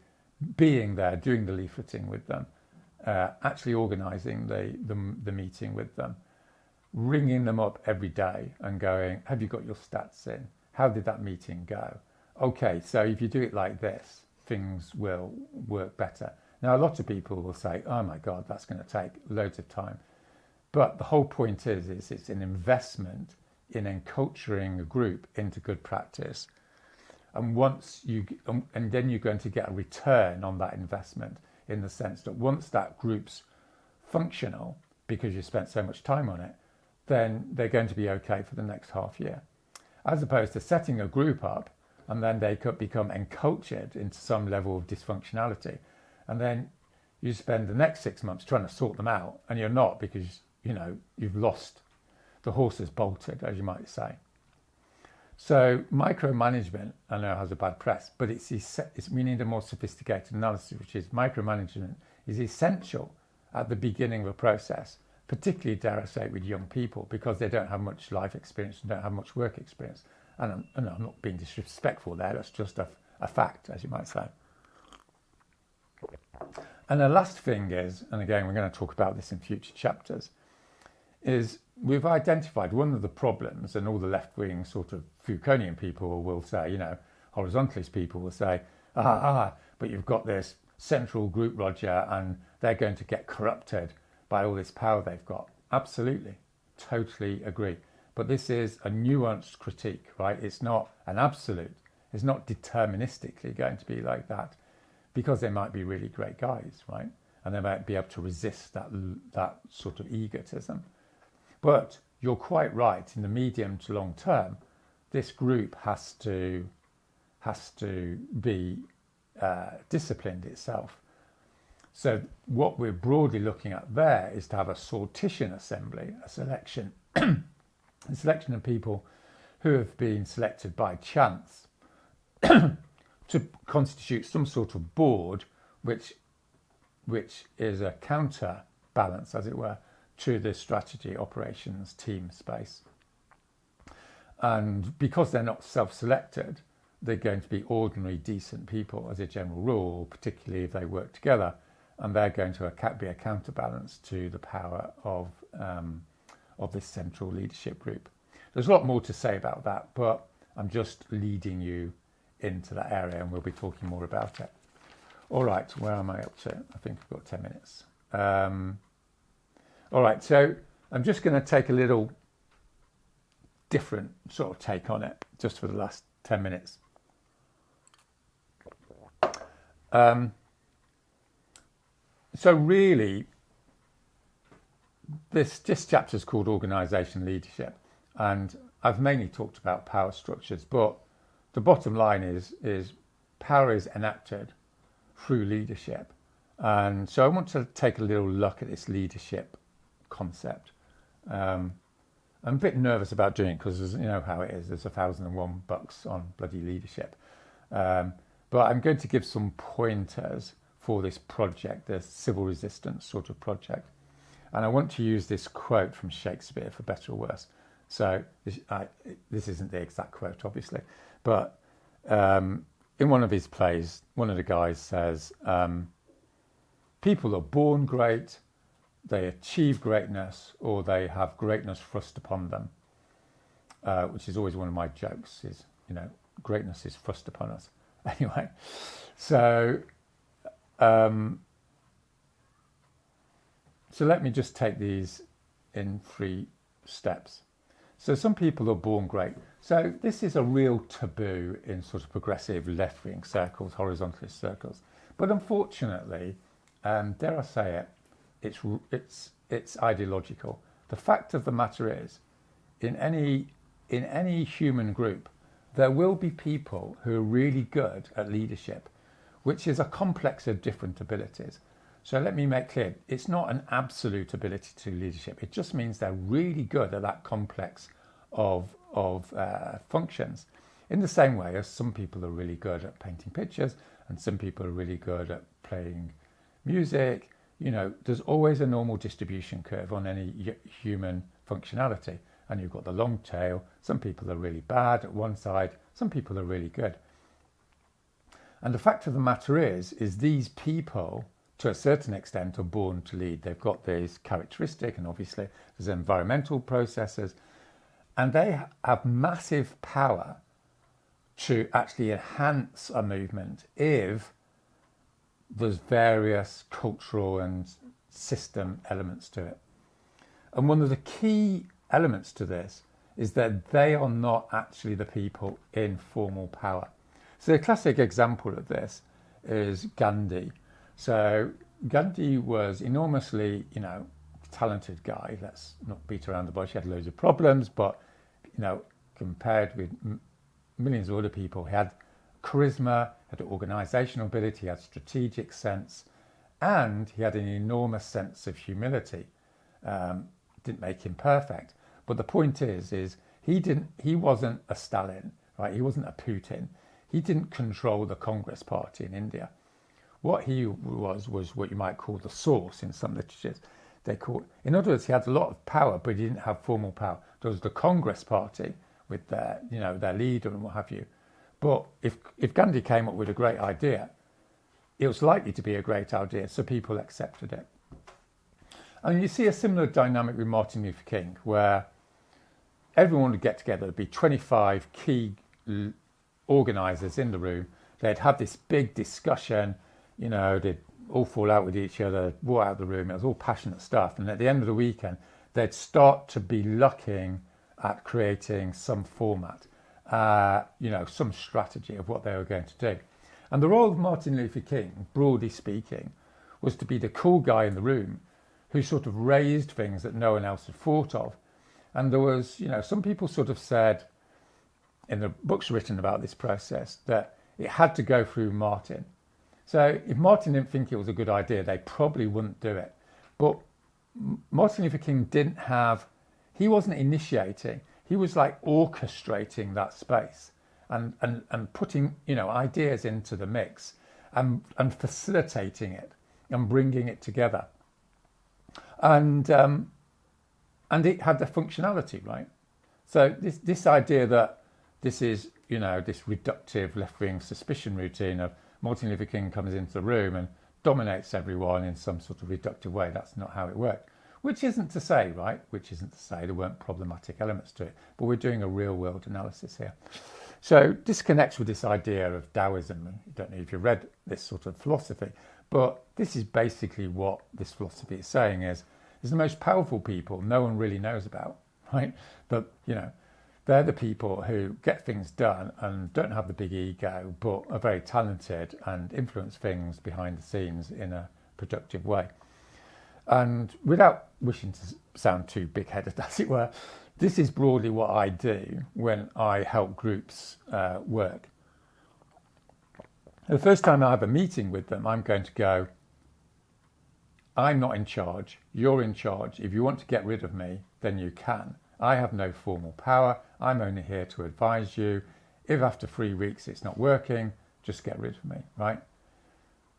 being there, doing the leafleting with them, actually organising the meeting with them, ringing them up every day and going, have you got your stats in? How did that meeting go? Okay, so if you do it like this, things will work better. Now, a lot of people will say, oh my God, that's going to take loads of time. But the whole point is it's an investment in enculturing a group into good practice. And then you're going to get a return on that investment, in the sense that once that group's functional, because you spent so much time on it, then they're going to be okay for the next half year. As opposed to setting a group up and then they could become encultured into some level of dysfunctionality. And then you spend the next 6 months trying to sort them out, and you're not, because, you know, you've lost, the horse has bolted, as you might say. So micromanagement, I know, has a bad press, but we need a more sophisticated analysis, which is micromanagement is essential at the beginning of a process, particularly, dare I say, with young people, because they don't have much life experience and don't have much work experience. And I'm not being disrespectful there, that's just a fact, as you might say. And the last thing is, and again, we're going to talk about this in future chapters, is we've identified one of the problems, and all the left-wing sort of Foucaultian people will say, you know, horizontalist people will say, but you've got this central group, Roger, and they're going to get corrupted by all this power they've got. Absolutely, totally agree. But this is a nuanced critique, right? It's not an absolute. It's not deterministically going to be like that, because they might be really great guys, right? And they might be able to resist that sort of egotism. But you're quite right. In the medium to long term, this group has to be disciplined itself. So what we're broadly looking at there is to have a sortition assembly, a selection, a selection of people who have been selected by chance to constitute some sort of board, which is a counterbalance, as it were, to the strategy operations team space. And because they're not self-selected, they're going to be ordinary, decent people as a general rule, particularly if they work together, and they're going to be a counterbalance to the power of this central leadership group. There's a lot more to say about that, but I'm just leading you into that area, and we'll be talking more about it. All right, where am I up to? I think I've got 10 minutes. All right, so I'm just going to take a little different sort of take on it, just for the last 10 minutes. So really, this chapter is called Organisation Leadership, and I've mainly talked about power structures, but the bottom line is power is enacted through leadership. And so I want to take a little look at this leadership concept. I'm a bit nervous about doing it because you know how it is. There's 1,001 books on bloody leadership. But I'm going to give some pointers for this project, the civil resistance sort of project. And I want to use this quote from Shakespeare, for better or worse. So this isn't the exact quote, obviously. But in one of his plays, one of the guys says, people are born great, they achieve greatness, or they have greatness thrust upon them, which is always one of my jokes, is, you know, greatness is thrust upon us. Anyway, so let me just take these in 3 steps. So some people are born great. So this is a real taboo in sort of progressive left-wing circles, horizontalist circles. But unfortunately, dare I say it, it's ideological. The fact of the matter is, in any human group, there will be people who are really good at leadership, which is a complex of different abilities. So let me make clear, it's not an absolute ability to leadership. It just means they're really good at that complex of functions. In the same way as some people are really good at painting pictures and some people are really good at playing music. You know, there's always a normal distribution curve on any human functionality. And you've got the long tail. Some people are really bad at one side, some people are really good. And the fact of the matter is these people, to a certain extent, are born to lead. They've got this characteristic, and obviously there's environmental processes, and they have massive power to actually enhance a movement if there's various cultural and system elements to it. And one of the key elements to this is that they are not actually the people in formal power. So a classic example of this is Gandhi. So Gandhi was enormously, you know, talented guy. Let's not beat around the bush. He had loads of problems, but, you know, compared with millions of other people, he had charisma, had organisational ability, he had strategic sense, and he had an enormous sense of humility. Didn't make him perfect, but the point is he wasn't a Stalin, right? He wasn't a Putin. He didn't control the Congress Party in India. What he was what you might call the source in some literatures. In other words, he had a lot of power, but he didn't have formal power. There was the Congress Party with their leader and what have you. But if Gandhi came up with a great idea, it was likely to be a great idea, so people accepted it. And you see a similar dynamic with Martin Luther King, where everyone would get together. There'd be 25 key organisers in the room. They'd have this big discussion. You know, they'd all fall out with each other, walk out of the room. It was all passionate stuff. And at the end of the weekend, they'd start to be looking at creating some format, some strategy of what they were going to do. And the role of Martin Luther King, broadly speaking, was to be the cool guy in the room who sort of raised things that no one else had thought of. And there was, some people sort of said in the books written about this process that it had to go through Martin. So if Martin didn't think it was a good idea, they probably wouldn't do it. But Martin Luther King he wasn't initiating, he was like orchestrating that space and putting, ideas into the mix and facilitating it and bringing it together. And it had the functionality, right? So this idea that this is, this reductive left-wing suspicion routine of Martin Luther King comes into the room and dominates everyone in some sort of reductive way. That's not how it worked. Which isn't to say, right? Which isn't to say there weren't problematic elements to it. But we're doing a real-world analysis here. So this connects with this idea of Taoism. I don't know if you've read this sort of philosophy, but this is basically what this philosophy is saying is the most powerful people no one really knows about, right? But, they're the people who get things done and don't have the big ego, but are very talented and influence things behind the scenes in a productive way. And without wishing to sound too big-headed, as it were, this is broadly what I do when I help groups work. The first time I have a meeting with them, I'm going to go, I'm not in charge, you're in charge. If you want to get rid of me, then you can. I have no formal power. I'm only here to advise you. If after 3 weeks it's not working, just get rid of me, right?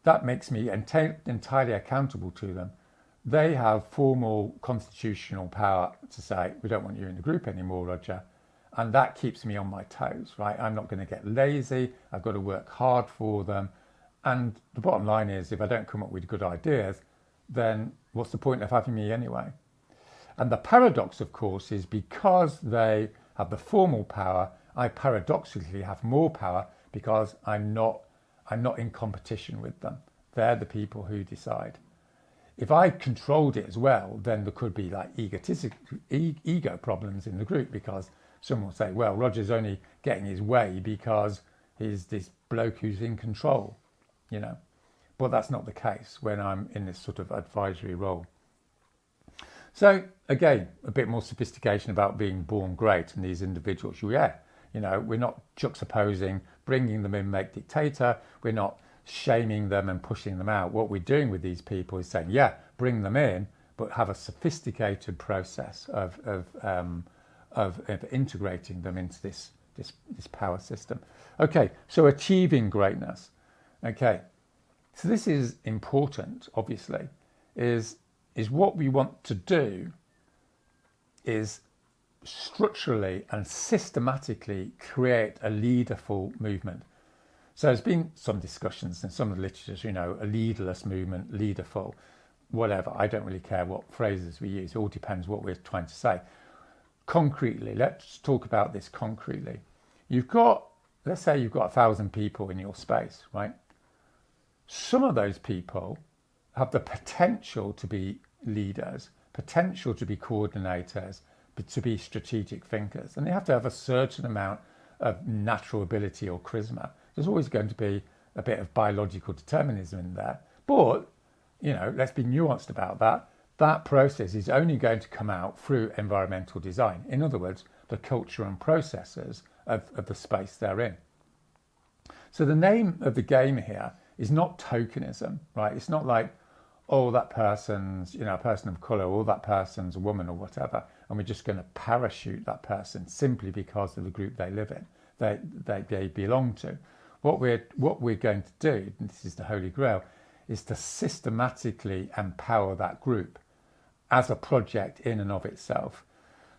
That makes me entirely accountable to them. They have formal constitutional power to say, we don't want you in the group anymore, Roger. And that keeps me on my toes, right? I'm not going to get lazy. I've got to work hard for them. And the bottom line is, if I don't come up with good ideas, then what's the point of having me anyway? And the paradox, of course, is because they have the formal power, I paradoxically have more power because I'm not in competition with them. They're the people who decide. If I controlled it as well, then there could be like ego problems in the group because someone will say, well, Roger's only getting his way because he's this bloke who's in control, But that's not the case when I'm in this sort of advisory role. So again, a bit more sophistication about being born great and these individuals. We're not juxtaposing, bringing them in, make dictator. We're not shaming them and pushing them out. What we're doing with these people is saying, bring them in, but have a sophisticated process of integrating them into this power system. Okay, so achieving greatness. Okay, so this is important, obviously, is what we want to do is structurally and systematically create a leaderful movement. So there's been some discussions in some of the literature, a leaderless movement, leaderful, whatever. I don't really care what phrases we use. It all depends what we're trying to say. Concretely, let's talk about this concretely. Let's say you've got 1,000 people in your space, right? Some of those people have the potential to be leaders, potential to be coordinators, but to be strategic thinkers. And they have to have a certain amount of natural ability or charisma. There's always going to be a bit of biological determinism in there. But, let's be nuanced about that. That process is only going to come out through environmental design. In other words, the culture and processes of the space they're in. So the name of the game here is not tokenism, right? It's not like, oh, that person's, a person of colour, or that person's a woman or whatever, and we're just going to parachute that person simply because of the group they live in, they belong to. What we're going to do, and this is the Holy Grail, is to systematically empower that group as a project in and of itself.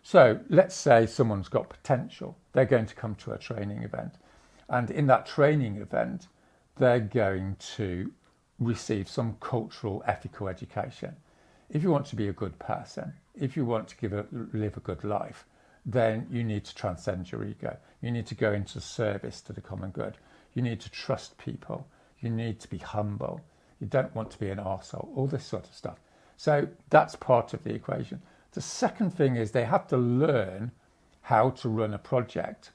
So let's say someone's got potential. They're going to come to a training event. And in that training event, they're going to receive some cultural, ethical education. If you want to be a good person, if you want to live a good life, then you need to transcend your ego. You need to go into service to the common good. You need to trust people. You need to be humble. You don't want to be an arsehole, all this sort of stuff. So that's part of the equation. The second thing is they have to learn how to run a project.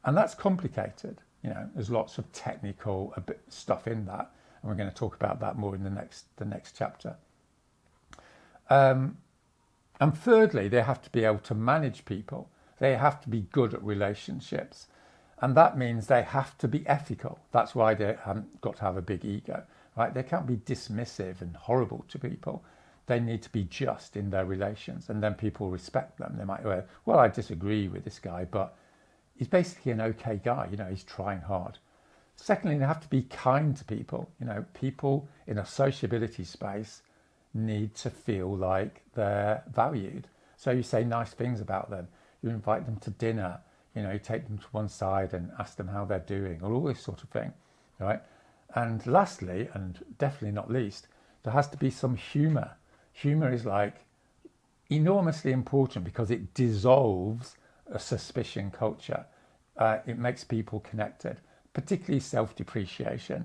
And that's complicated. There's lots of technical stuff in that. And we're going to talk about that more in the next chapter. And thirdly, they have to be able to manage people. They have to be good at relationships. And that means they have to be ethical. That's why they haven't got to have a big ego, right? They can't be dismissive and horrible to people. They need to be just in their relations, and then people respect them. They might go, well, I disagree with this guy, but he's basically an okay guy. He's trying hard. Secondly, they have to be kind to people. People in a sociability space need to feel like they're valued. So you say nice things about them. You invite them to dinner. You take them to one side and ask them how they're doing, or all this sort of thing, right? And lastly, and definitely not least, there has to be some humour. Humour is enormously important because it dissolves a suspicion culture. It makes people connected, particularly self-depreciation.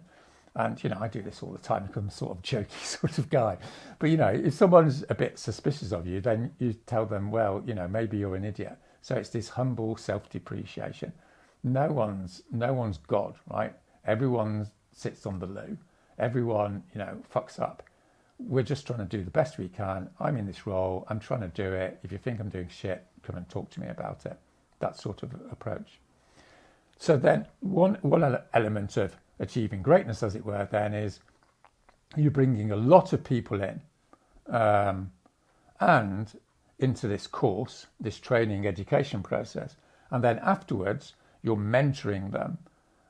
And, I do this all the time because I'm a sort of jokey sort of guy. But, if someone's a bit suspicious of you, then you tell them, well, maybe you're an idiot. So it's this humble self-depreciation. No one's God, right? Everyone sits on the loo. Everyone, fucks up. We're just trying to do the best we can. I'm in this role. I'm trying to do it. If you think I'm doing shit, come and talk to me about it. That sort of approach. So then one element of achieving greatness, as it were, then is you're bringing a lot of people in and into this course, this training education process. And then afterwards, you're mentoring them,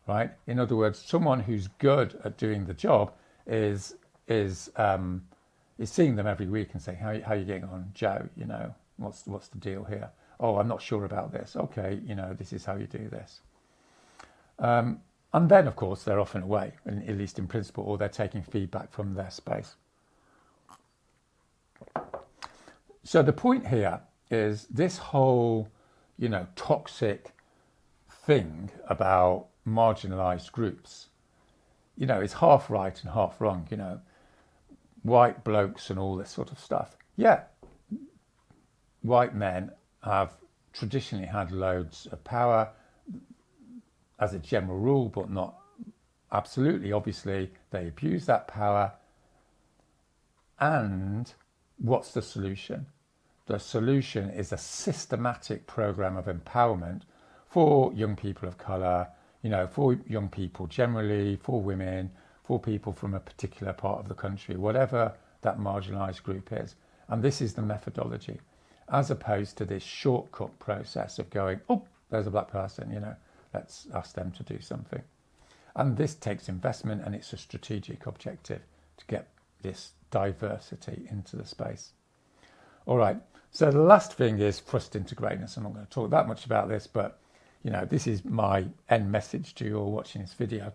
right? In other words, someone who's good at doing the job is seeing them every week and saying, how are you getting on, Joe? What's the deal here? Oh, I'm not sure about this. Okay, this is how you do this. And then, of course, they're often away, at least in principle, or they're taking feedback from their space. So the point here is this whole, toxic thing about marginalised groups, is half right and half wrong, white blokes and all this sort of stuff. Yeah, white men have traditionally had loads of power as a general rule, but not absolutely. Obviously, they abuse that power. And what's the solution? The solution is a systematic program of empowerment for young people of colour, for young people generally, for women, for people from a particular part of the country, whatever that marginalised group is. And this is the methodology, as opposed to this shortcut process of going, oh, there's a black person, let's ask them to do something. And this takes investment, and it's a strategic objective to get this diversity into the space. All right, so the last thing is thrust into greatness. I'm not going to talk that much about this, but this is my end message to you all watching this video.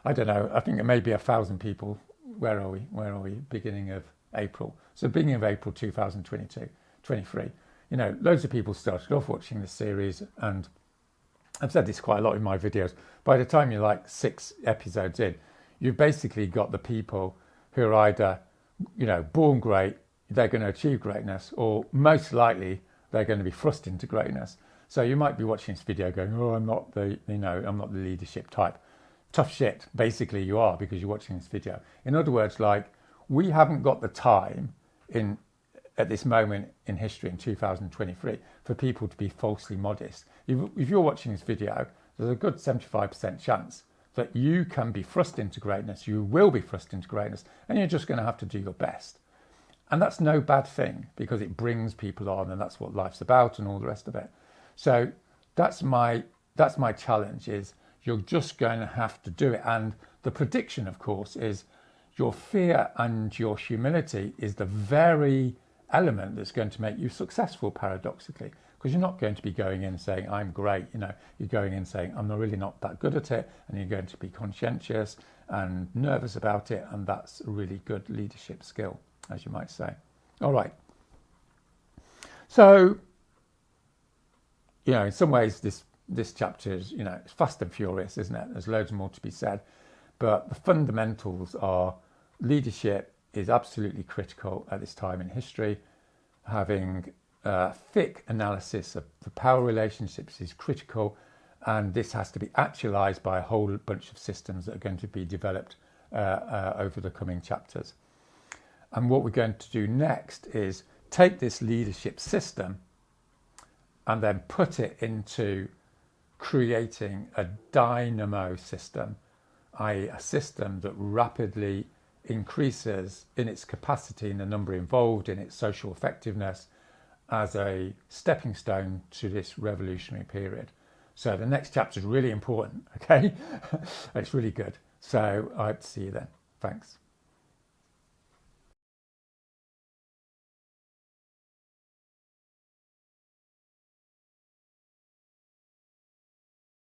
I don't know, I think it may be 1,000 people. Where are we? Beginning of April. So beginning of April 2022, 23. Loads of people started off watching this series, and I've said this quite a lot in my videos. By the time you're 6 episodes in, you've basically got the people who are either, born great, they're going to achieve greatness, or most likely they're going to be thrust into greatness. So you might be watching this video going, oh, I'm not the leadership type. Tough shit, basically you are, because you're watching this video. In other words, we haven't got the time at this moment in history in 2023 for people to be falsely modest. If you're watching this video, there's a good 75% chance that you can be thrust into greatness, you will be thrust into greatness, and you're just going to have to do your best. And that's no bad thing, because it brings people on, and that's what life's about and all the rest of it. So that's my challenge, is you're just going to have to do it. And the prediction, of course, is your fear and your humility is the very element that's going to make you successful, paradoxically, because you're not going to be going in saying, I'm great. You're going in saying, I'm really not that good at it. And you're going to be conscientious and nervous about it. And that's a really good leadership skill, as you might say. All right. So, in some ways, this chapter is, it's fast and furious, isn't it? There's loads more to be said. But the fundamentals are leadership is absolutely critical at this time in history. Having thick analysis of the power relationships is critical, and this has to be actualized by a whole bunch of systems that are going to be developed over the coming chapters. And what we're going to do next is take this leadership system and then put it into creating a dynamo system, i.e. a system that rapidly increases in its capacity, in the number involved, in its social effectiveness, as a stepping stone to this revolutionary period. So the next chapter is really important, okay? It's really good. So I hope to see you then. Thanks.